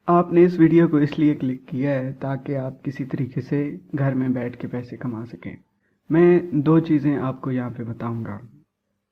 آپ نے اس ویڈیو کو اس لیے کلک کیا ہے تاکہ آپ کسی طریقے سے گھر میں بیٹھ کے پیسے کما سکیں۔ میں دو چیزیں آپ کو یہاں پہ بتاؤں گا۔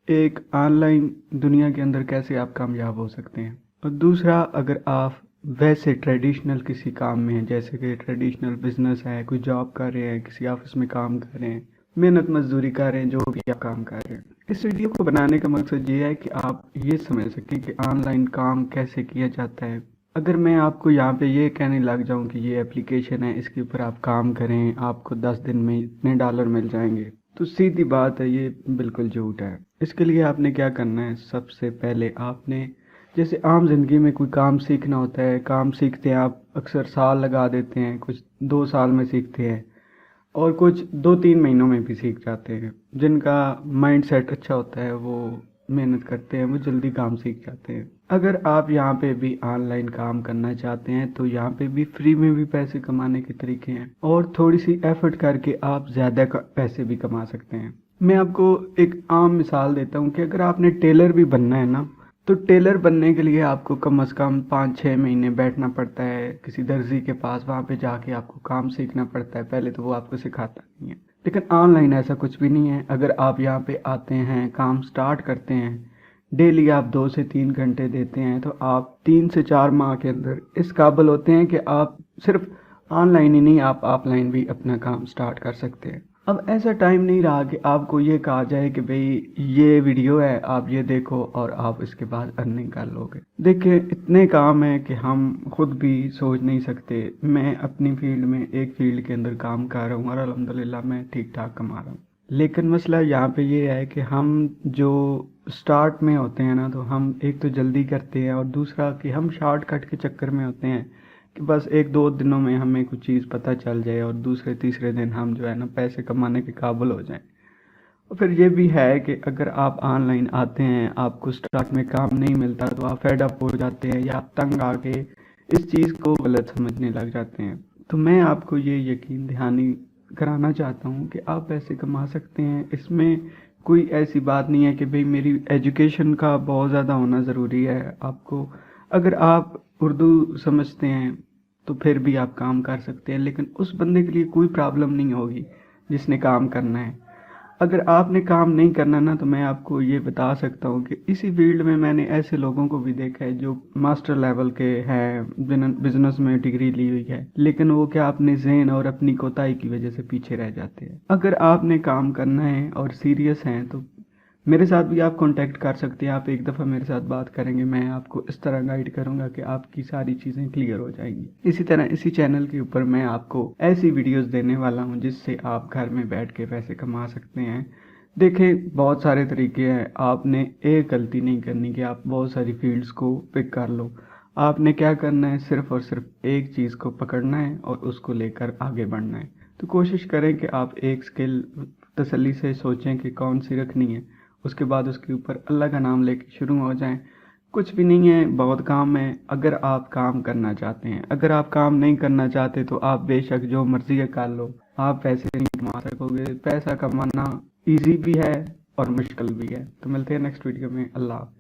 ایک، آن لائن دنیا کے اندر کیسے آپ کامیاب ہو سکتے ہیں، اور دوسرا، اگر آپ ویسے ٹریڈیشنل کسی کام میں ہیں، جیسے کہ ٹریڈیشنل بزنس ہے، کوئی جاب کر رہے ہیں، کسی آفس میں کام کر رہے ہیں، محنت مزدوری کر رہے ہیں، جو بھی آپ کام کر رہے ہیں۔ اس ویڈیو کو بنانے کا مقصد یہ ہے کہ آپ یہ سمجھ سکیں کہ آن لائن کام کیسے کیا جاتا ہے۔ اگر میں آپ کو یہاں پہ یہ کہنے لگ جاؤں کہ یہ اپلیکیشن ہے، اس کے اوپر آپ کام کریں، آپ کو 10 دن میں اتنے ڈالر مل جائیں گے، تو سیدھی بات ہے، یہ بالکل جھوٹ ہے۔ اس کے لیے آپ نے کیا کرنا ہے، سب سے پہلے آپ نے جیسے عام زندگی میں کوئی کام سیکھنا ہوتا ہے، کام سیکھتے ہیں آپ اکثر سال لگا دیتے ہیں، کچھ 2 سال میں سیکھتے ہیں، اور کچھ 2-3 مہینوں میں بھی سیکھ جاتے ہیں۔ جن کا مائنڈ سیٹ اچھا ہوتا ہے وہ محنت کرتے ہیں، وہ جلدی کام سیکھ جاتے ہیں۔ اگر آپ یہاں پہ بھی آن لائن کام کرنا چاہتے ہیں تو یہاں پہ بھی فری میں بھی پیسے کمانے کے طریقے ہیں، اور تھوڑی سی ایفرٹ کر کے آپ زیادہ پیسے بھی کما سکتے ہیں۔ میں آپ کو ایک عام مثال دیتا ہوں کہ اگر آپ نے ٹیلر بھی بننا ہے نا، تو ٹیلر بننے کے لیے آپ کو کم از کم 5-6 مہینے بیٹھنا پڑتا ہے کسی درزی کے پاس، وہاں پہ جا کے آپ کو کام سیکھنا پڑتا ہے، پہلے تو وہ آپ کو سکھاتا نہیں ہے۔ لیکن آن لائن ایسا کچھ بھی نہیں ہے۔ اگر آپ یہاں پہ آتے ہیں، کام سٹارٹ کرتے ہیں، ڈیلی آپ 2 سے 3 گھنٹے دیتے ہیں، تو آپ 3 سے 4 ماہ کے اندر اس قابل ہوتے ہیں کہ آپ صرف آن لائن ہی نہیں، آپ آف لائن بھی اپنا کام سٹارٹ کر سکتے ہیں۔ اب ایسا ٹائم نہیں رہا کہ آپ کو یہ کہا جائے کہ بھئی یہ ویڈیو ہے، آپ یہ دیکھو اور آپ اس کے بعد ارننگ کر لو گے۔ دیکھیں، اتنے کام ہیں کہ ہم خود بھی سوچ نہیں سکتے۔ میں اپنی فیلڈ میں ایک فیلڈ کے اندر کام کر رہا ہوں اور الحمدللہ میں ٹھیک ٹھاک کما رہا ہوں۔ لیکن مسئلہ یہاں پہ یہ ہے کہ ہم جو سٹارٹ میں ہوتے ہیں نا، تو ہم ایک تو جلدی کرتے ہیں، اور دوسرا کہ ہم شارٹ کٹ کے چکر میں ہوتے ہیں کہ بس 1-2 دنوں میں ہمیں کچھ چیز پتہ چل جائے اور دوسرے تیسرے دن ہم جو ہے نا پیسے کمانے کے قابل ہو جائیں۔ اور پھر یہ بھی ہے کہ اگر آپ آن لائن آتے ہیں، آپ کو سٹارٹ میں کام نہیں ملتا تو آپ فیڈ اپ ہو جاتے ہیں، یا آپ تنگ آ کے اس چیز کو غلط سمجھنے لگ جاتے ہیں۔ تو میں آپ کو یہ یقین دہانی کرانا چاہتا ہوں کہ آپ پیسے کما سکتے ہیں۔ اس میں کوئی ایسی بات نہیں ہے کہ بھئی میری ایجوکیشن کا بہت زیادہ ہونا ضروری ہے۔ آپ کو اگر آپ اردو سمجھتے ہیں تو پھر بھی آپ کام کر سکتے ہیں، لیکن اس بندے کے لیے کوئی پرابلم نہیں ہوگی جس نے کام کرنا ہے۔ اگر آپ نے کام نہیں کرنا نا، تو میں آپ کو یہ بتا سکتا ہوں کہ اسی فیلڈ میں میں نے ایسے لوگوں کو بھی دیکھا ہے جو ماسٹر لیول کے ہیں، بزنس میں ڈگری لی ہوئی ہے، لیکن وہ کیا اپنے ذہن اور اپنی کوتاہی کی وجہ سے پیچھے رہ جاتے ہیں۔ اگر آپ نے کام کرنا ہے اور سیریس ہیں تو میرے ساتھ بھی آپ کانٹیکٹ کر سکتے ہیں۔ آپ ایک دفعہ میرے ساتھ بات کریں گے، میں آپ کو اس طرح گائیڈ کروں گا کہ آپ کی ساری چیزیں کلیئر ہو جائیں گی۔ اسی طرح اسی چینل کے اوپر میں آپ کو ایسی ویڈیوز دینے والا ہوں جس سے آپ گھر میں بیٹھ کے پیسے کما سکتے ہیں۔ دیکھیں، بہت سارے طریقے ہیں، آپ نے ایک غلطی نہیں کرنی کہ آپ بہت ساری فیلڈز کو پک کر لو۔ آپ نے کیا کرنا ہے، صرف اور صرف ایک چیز کو پکڑنا ہے اور اس کو لے کر آگے بڑھنا ہے۔ تو کوشش کریں کہ آپ ایک سکل تسلی سے سوچیں کہ کون سی رکھنی ہے، اس کے بعد اس کے اوپر اللہ کا نام لے کے شروع ہو جائیں۔ کچھ بھی نہیں ہے، بہت کام ہے اگر آپ کام کرنا چاہتے ہیں۔ اگر آپ کام نہیں کرنا چاہتے تو آپ بے شک جو مرضی ہے کر لو، آپ پیسے نہیں کما سکو گے۔ پیسہ کمانا ایزی بھی ہے اور مشکل بھی ہے۔ تو ملتے ہیں نیکسٹ ویڈیو میں۔ اللہ حافظ۔